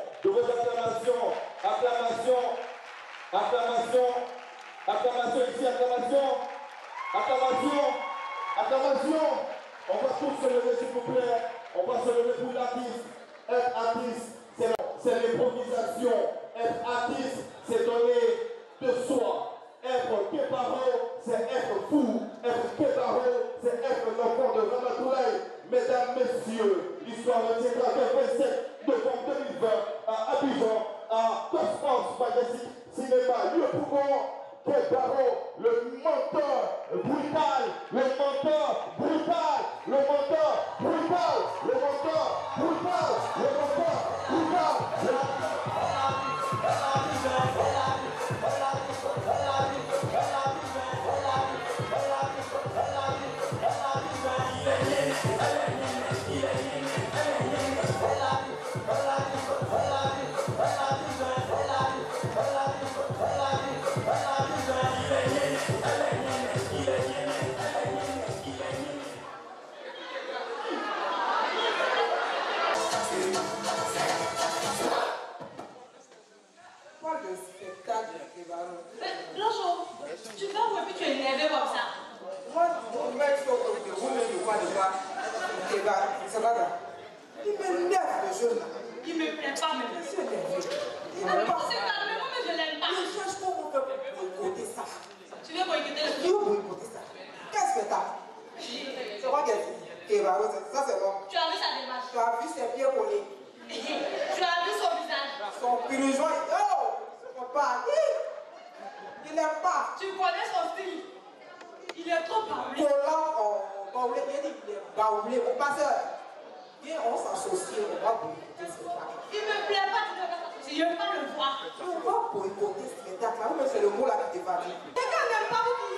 acclamation ici, acclamation. On va tous se lever s'il vous plaît, on va se lever pour l'artiste. Être artiste, c'est l'improvisation. Être artiste, c'est donner de soi. Être Kébaro, c'est être fou. Être Kébaro, c'est être l'enfant de Ramatoulaye. Mesdames, messieurs, l'histoire retiendra le 27 novembre 2020 à Abidjan, à Cosmos Majestic Cinéma, Yopougon, Kébaro, le menteur brutal, Blanchot, tu vas où et puis tu es énervé comme ça? Moi, mon mec, il m'énerve le jeune là. Il me plaît pas même. C'est énervé. Il m'aime pas. C'est calme, moi je l'aime pas. Je cherche comment on peut boycotter ça. Tu veux boycotter le Tu veux boycotter ça? Qu'est-ce que t'as? C'est quoi qu'elle dit? Ça c'est bon. Tu as vu sa démarche? Tu as vu ses pieds collés? Tu as vu son visage? Son pirougeon. Oh! Son pas. Il n'aime pas. Tu connais son style? Il est trop baoulé. Collant, baoulé, il dit qu'il est baoulé. Mon passeur, viens, on s'associe, on va boycotter ce spectacle. Il me plaît pas, tu ne veux pas s'associer, je ne veux pas le voir. On va boycotter ce spectacle, là, mais c'est le mot là qui te fatigue. Quelqu'un n'aime pas vous qui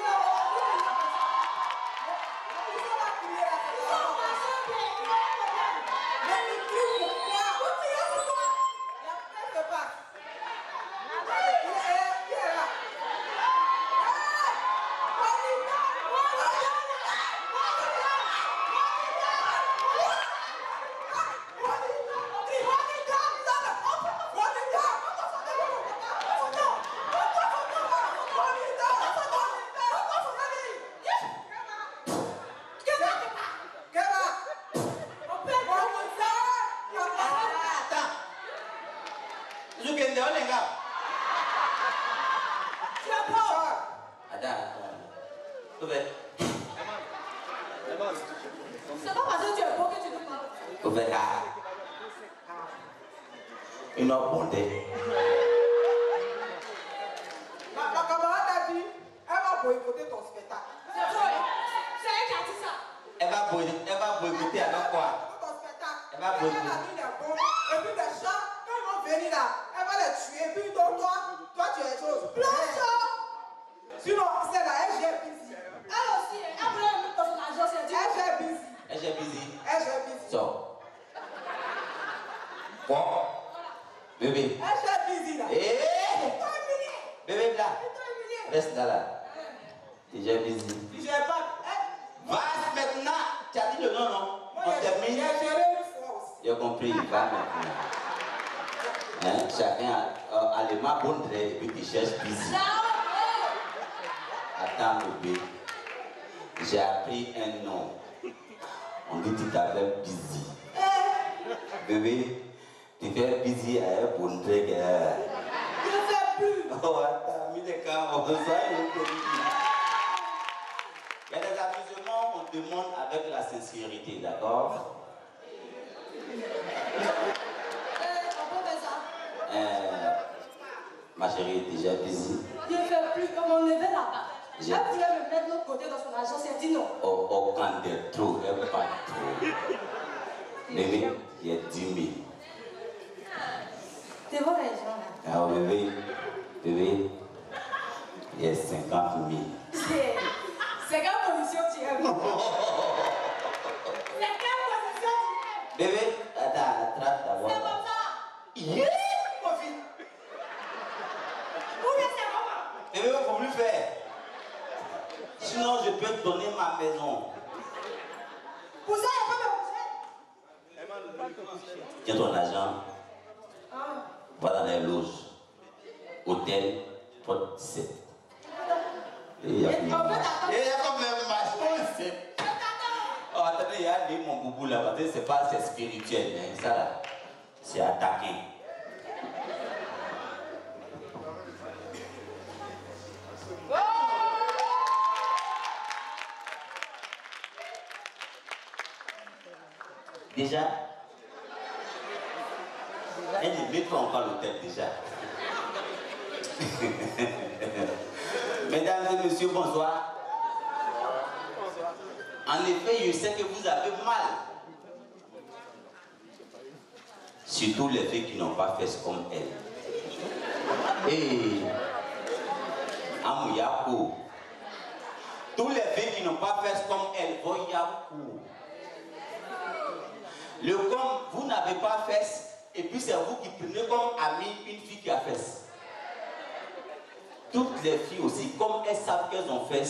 c'est pas parce que tu es beau que tu nous parles. Une bonté. Ma camarade a dit, elle va boycotter ton spectacle. C'est vrai. C'est elle qui a dit ça. Elle va boycotter avec quoi? Ton spectacle. Elle va boycotter. Elle a dit les bons. Et puis les gens, quand ils vont venir là, elle va les tuer. Et puis donc toi tu es chose. Blanchot. Sinon, c'est la SG Busy. Elle aussi, elle voulait mettre dans son agence. SG Busy. SG Busy. SG Busy. So. Bon. Bébé. SG Busy là. Bébé là. Reste là là. SG Busy. Je n'ai pas. Va maintenant. Tu as dit le nom, non? On termine. J'ai géré une fois aussi. J'ai compris. Va maintenant. Hein? Chacun a les mains bonnes et puis il cherche Busy. Attends, bébé. J'ai appris un nom. On dit tout à l'heure Busy. Bébé, tu fais busy à un bon truc. Je ne fais plus. Oh, t'as mis des cas, on peut ça, il y a des amusements, on demande avec la sincérité, d'accord? On peut faire ça. Ma chérie est déjà busy. Je ne fais plus comme on levait là-bas. Elle voulait me mettre de l'autre côté dans son agence, elle dit non. Aucun des trop, elle pas trop. Bébé, il y a 10 000. C'est bon les gens là. Alors bébé, il y a 50 000. C'est quelle position tu aimes? C'est quelle position tu aimes? Bébé, attends, attrape d'abord. C'est comme ça. Yeah, ma fille. Ou bien c'est comment? Bébé, il ne faut plus faire. Sinon, je peux te donner ma maison. Vous savez, il peut me pousser. Tiens ton argent. Va dans les loges. Hôtel, porte 17. Et il y a quand même ma chose. Oh, attendez, il y a des mon boubou là, parce que c'est spirituel, hein, ça là, c'est attaqué. Déjà, elle ne met pas encore l'hôtel déjà. Mesdames et messieurs, bonsoir. En effet, je sais que vous avez mal. Surtout les filles qui n'ont pas fait comme elle. Et Amouyako. Tous les filles qui n'ont pas fait comme elle, Voyakou. Le comme vous n'avez pas fait, et puis c'est vous qui prenez comme ami une fille qui a fait. Toutes les filles aussi, comme elles savent qu'elles ont fait,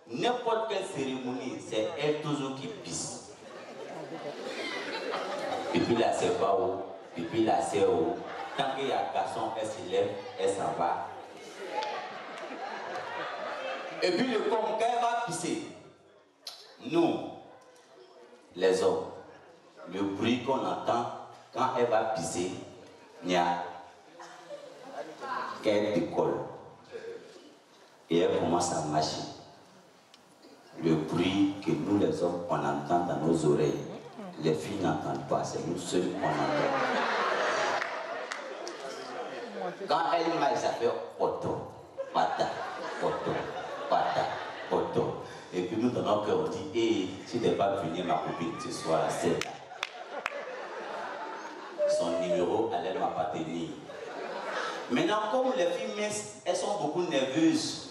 n'importe quelle cérémonie, c'est elles toujours qui pissent. Et puis là, c'est pas haut, et puis là, c'est haut. Tant qu'il y a un garçon, elle se lève, elle s'en va. Et puis le comme, quand elle va pisser, nous, les hommes, le bruit qu'on entend quand elle va pisser, il y a qu'elle décolle. Et elle commence à marcher. Le bruit que nous les hommes, on entend dans nos oreilles. Les filles n'entendent pas, c'est nous seuls qu'on entend. Quand elle marche, ça fait auto, pata, auto, pata, auto. Et puis nous, dans notre cœur, on dit, hé, si tu n'es pas venu ma copine ce soir, c'est là. Son numéro allait m'appartenir. Maintenant, comme les filles minces, elles sont beaucoup nerveuses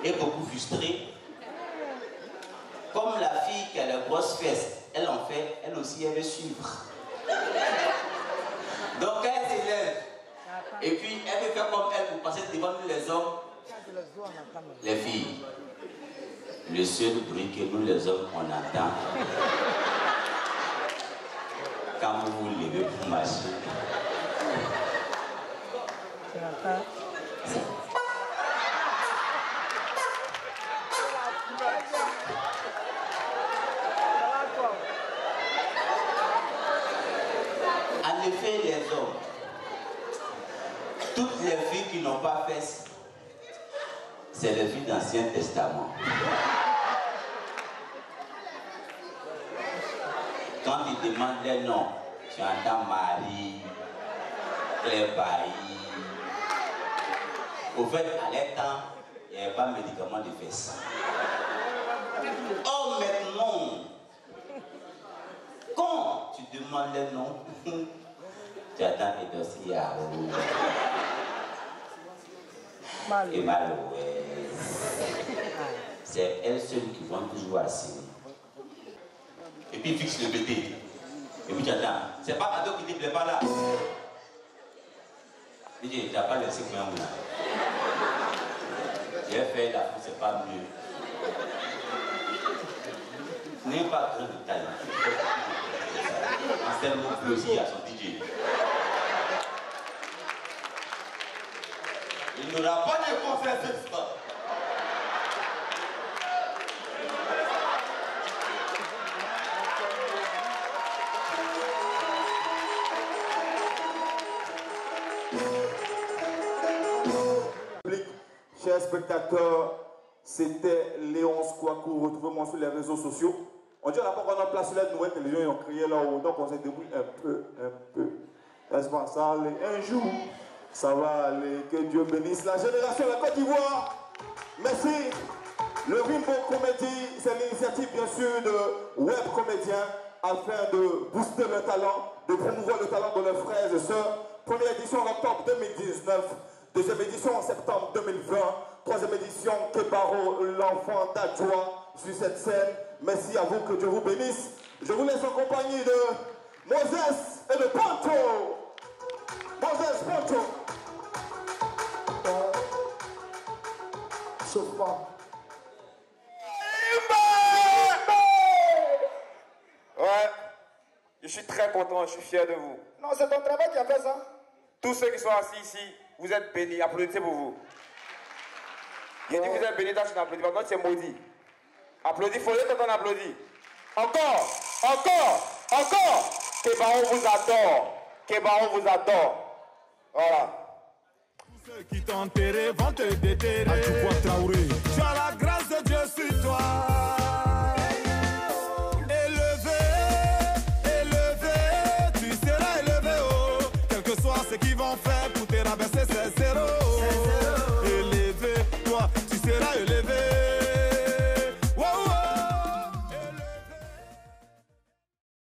et beaucoup frustrées, comme la fille qui a les grosses fesses, elle en fait, elle aussi, elle veut suivre. Donc elle s'élève. Et puis elle veut faire comme elle pour passer devant nous les hommes. Les filles, le seul bruit que nous les hommes on entend quand vous vous levez pour marcher. En effet, les hommes, toutes les filles qui n'ont pas fait, c'est les filles d'Ancien Testament. Quand ils demandent les noms, tu entends Marie, Claire Bailly. Au fait, à l'état, il n'y avait pas de médicament de fesses. Oh, maintenant, quand tu demandes les noms, tu attends les dossiers à et malheureuse. C'est elles seules qui vont toujours assigner. Et puis fixe le bébé. Et puis tu attends. C'est pas Mado qui ne te plaît pas là. Il dit, tu n'as pas laissé moi là. J'ai fait la fou, c'est pas mieux. N'est pas grand de taille. Anselmo peut aussi à son DJ. Il n'aura pas de confesse cette fois. Chers spectateurs, c'était Léonce Kouakou. Retrouvez-moi sur les réseaux sociaux. On dit on n'a pas encore notre place sur la nouvelle télévision, ils ont crié là-haut, donc on s'est débrouillé un peu. Est-ce que ça allait un jour? Ça va aller, que Dieu bénisse la génération de la Côte d'Ivoire. Merci. Le Rimbo Comédie, c'est l'initiative bien sûr de Web Comédiens afin de booster le talent, de promouvoir le talent de leurs frères et sœurs. Première édition en octobre 2019, deuxième édition en septembre 2020, troisième édition Kebaro, l'enfant d'Adjoa sur cette scène. Merci à vous, que Dieu vous bénisse. Je vous laisse en compagnie de Moses et de Ponto. Moses, Ponto. Chauffe-moi. Ouais, je suis très content, je suis fier de vous. Non, c'est ton travail qui a fait ça. Tous ceux qui sont assis ici, vous êtes bénis, applaudissez pour vous. J'ai dit que vous êtes bénis, donc je n'applaudis pas, non, c'est maudit. Applaudis, il faut que qu'on applaudit. Encore, encore, encore. Kebaro vous adore. Kebaro vous adore. Voilà. Tous ceux qui t'ont enterré vont te déterrer. Tu as la grâce de Dieu sur toi.